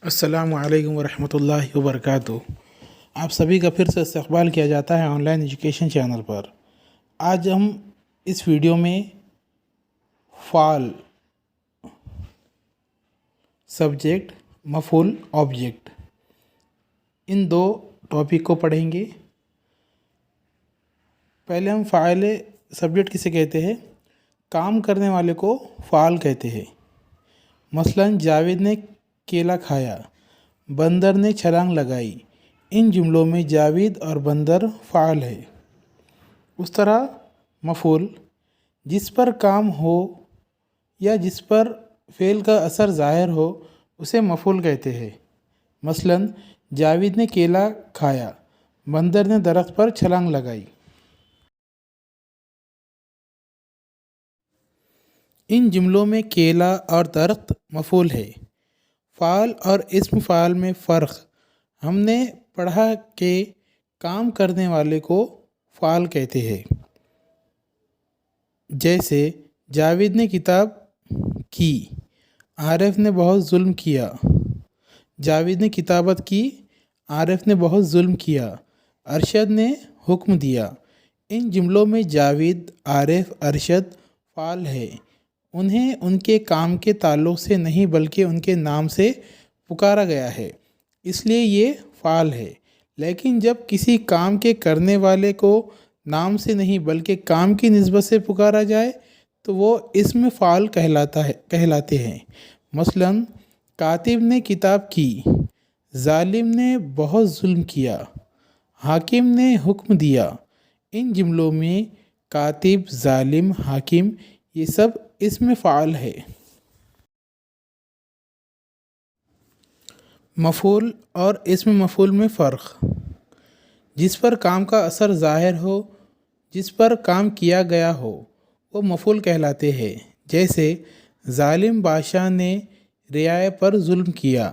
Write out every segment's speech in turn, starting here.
अस्सलाम वालेकुम वरहमतुल्लाहि वबरकातुहू। आप सभी का फिर से इस्तकबाल किया जाता है ऑनलाइन एजुकेशन चैनल पर। आज हम इस वीडियो में फ़ाल सब्जेक्ट मफ़ूल ऑब्जेक्ट इन दो टॉपिक को पढ़ेंगे। पहले हम फ़ाइल सब्जेक्ट किसे कहते हैं? काम करने वाले को फ़ाल कहते हैं। मसलन जावेद ने केला खाया, बंदर ने छलांग लगाई। इन जुमलों में जावेद और बंदर फ़ाल है। उस तरह मफ़ूल जिस पर काम हो या जिस पर फ़ेल का असर ज़ाहिर हो उसे मफ़ूल कहते हैं। मसलन जावेद ने केला खाया, बंदर ने दरख्त पर छलांग लगाई। इन जुमलों में केला और दरख्त मफ़ूल है। फ़ाल और इस्म फ़ाल में फ़र्क हमने पढ़ा कि काम करने वाले को फ़ाल कहते हैं। जैसे जावेद ने किताब की, आरिफ ने बहुत जुल्म किया। जावेद ने किताबत की, आरिफ ने बहुत जुल्म किया। अरशद ने हुक्म दिया। इन जुमलों में जावेद, आरिफ, अरशद फ़ाल है। उन्हें उनके काम के ताल्लुक़ से नहीं बल्कि उनके नाम से पुकारा गया है, इसलिए ये फ़ाल है। लेकिन जब किसी काम के करने वाले को नाम से नहीं बल्कि काम की निस्बत से पुकारा जाए तो वो इस्म फ़ाल कहलाते हैं। मसलन कातिब ने किताब की, ज़ालिम ने बहुत जुल्म किया, हाकिम ने हुक्म दिया। इन जुमलों में कातिब, ज़ालिम, हाकिम ये सब इस्म फ़ाल है। मफ़ूल और इस्म मफ़ूल में फ़र्क। जिस पर काम का असर ज़ाहिर हो, जिस पर काम किया गया हो वो मफ़ूल कहलाते हैं। जैसे ज़ालिम बादशाह ने रियाया पर जुल्म किया,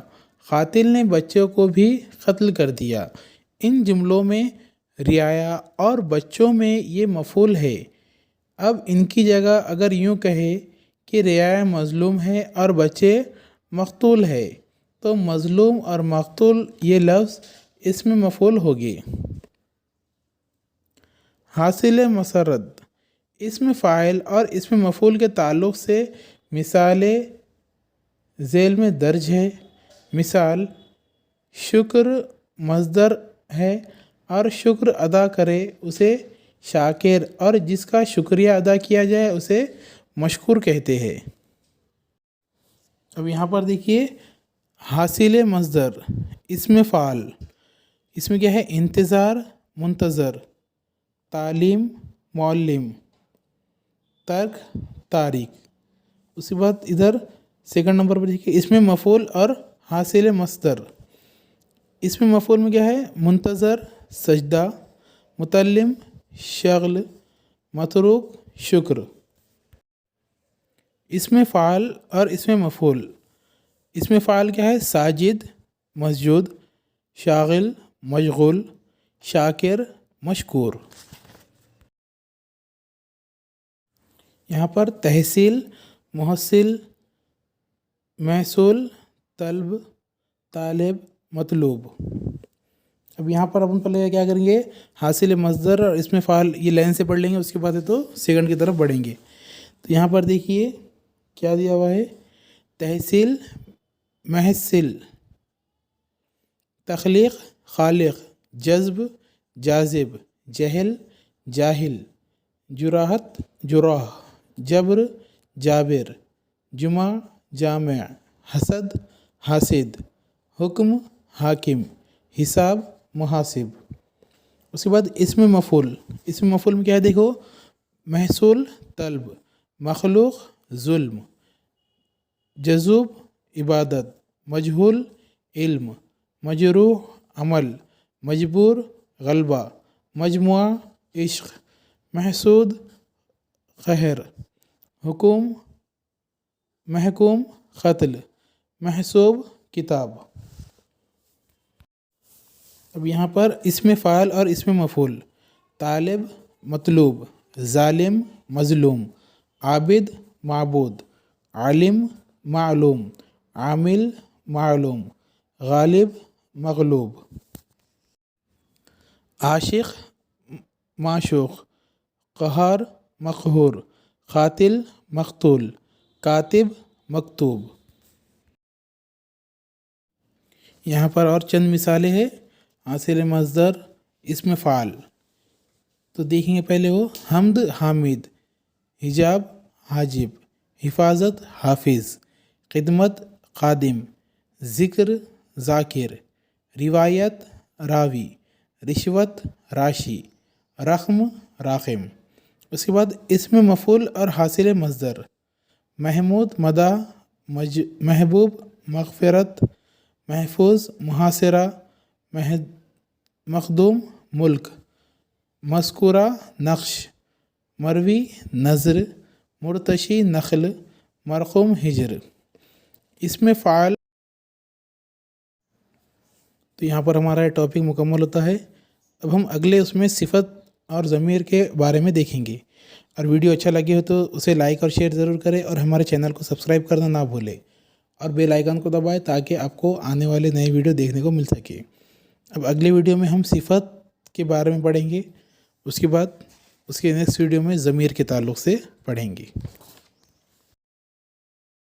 क़ातिल ने बच्चों को भी क़त्ल कर दिया। इन जुमलों में रियाया और बच्चों में ये मफ़ूल है। अब इनकी जगह अगर यूँ कहे कि रियाया मज़लूम है और बच्चे मक़तूल है तो मज़लूम और मक़तूल ये लफ्ज़ इसमें मफ़ूल होगी। हासिल मसरत इसमें फ़ाइल और इसमें मफ़ूल के ताल्लुक़ से मिसालें ज़ेल में दर्ज है। मिसाल शुक्र मज़दर है और शुक्र अदा करे उसे शाकिर और जिसका शुक्रिया अदा किया जाए उसे मशकूर कहते हैं। अब यहाँ पर देखिए हासिल मज़दर इसमें फ़ाल, इसमें क्या है? इंतज़ार मुंतज़र, तालीम मुअल्लिम, तर्क तारिक। उसके बाद इधर सेकंड नंबर पर देखिए इसमें मफ़ूल और हासिल मस्दर। इसमें मफ़ूल में क्या है? मुंतज़र सजदा, मुतल्लिम शग़ल, मतरूक शुक्र। इसमें फ़ाल और इसमें मफ़ूल। इसमें फ़ाल क्या है? साजिद मसजूद, शागिल मशगूल, शाकिर मशकूर। यहाँ पर तहसील मुहस्सिल महसूल तलब तालिब मतलूब। अब यहाँ पर अपन पहले क्या करेंगे? हासिल मज़दर और इसमें फ़ाल ये लाइन से पढ़ लेंगे, उसके बाद है तो सेकंड की तरफ बढ़ेंगे। तो यहाँ पर देखिए क्या दिया हुआ है? तहसील महसिल, तख्लीक़ खालिक़, जज़्ब जाज़िब, जहल जाहिल, जुराहत जुराह, जब्र जाबिर, जुमा जामिअ, हसद हासिद, हुक्म हाकिम, हिसाब मुहासिब। उसके बाद इसमें मफ़ूल। इसमें मफ़ूल में क्या है? देखो महसूल तलब, मखलूक जुल्म, जज़ूब इबादत, मजहूल इल्म, मजरूह अमल, मजबूर गलबा, मजमुआ इश्क, महसूद क़हर, हुकुम महकूम क़त्ल, महसूब किताब। अब यहाँ पर इसमें फ़ाल और इसमें मफ़ूल। तालिब मतलूब, ज़ालिम मज़लूम, आबिद माबूद, आलिम मालूम, आमिल मालूम, غالب مغلوب، عاشق معشوق، قہار مقہور، قاتل مقتول، کاتب مکتوب۔ یہاں پر اور چند مثالیں ہیں حاصل مصدر اسم فعال، تو دیکھیں گے پہلے وہ حمد حامد، حجاب حاجب، حفاظت حافظ، خدمت خادم، ذکر ذاکر، روایت راوی، رشوت راشی، رقم راقم۔ اس کے بعد اسم مفعول اور حاصل مصدر، محمود مدح، محبوب مغفرت، محفوظ محاصرہ، مخدوم ملک، مذکورہ نقش، مروی نظر، مرتشی نخل، مرقوم ہجر۔ اس میں فعال، تو یہاں پر ہمارا یہ ٹاپک مکمل ہوتا ہے۔ اب ہم اگلے اس میں صفت اور ضمیر کے بارے میں دیکھیں گے، اور ویڈیو اچھا لگے ہو تو اسے لائک اور شیئر ضرور کریں، اور ہمارے چینل کو سبسکرائب کرنا نہ بھولیں، اور بیل آئیکن کو دبائیں تاکہ آپ کو آنے والے نئے ویڈیو دیکھنے کو مل سکے۔ اب اگلی ویڈیو میں ہم صفت کے بارے میں پڑھیں گے، اس کے بعد اس کے نیکسٹ ویڈیو میں ضمیر کے تعلق سے پڑھیں گے۔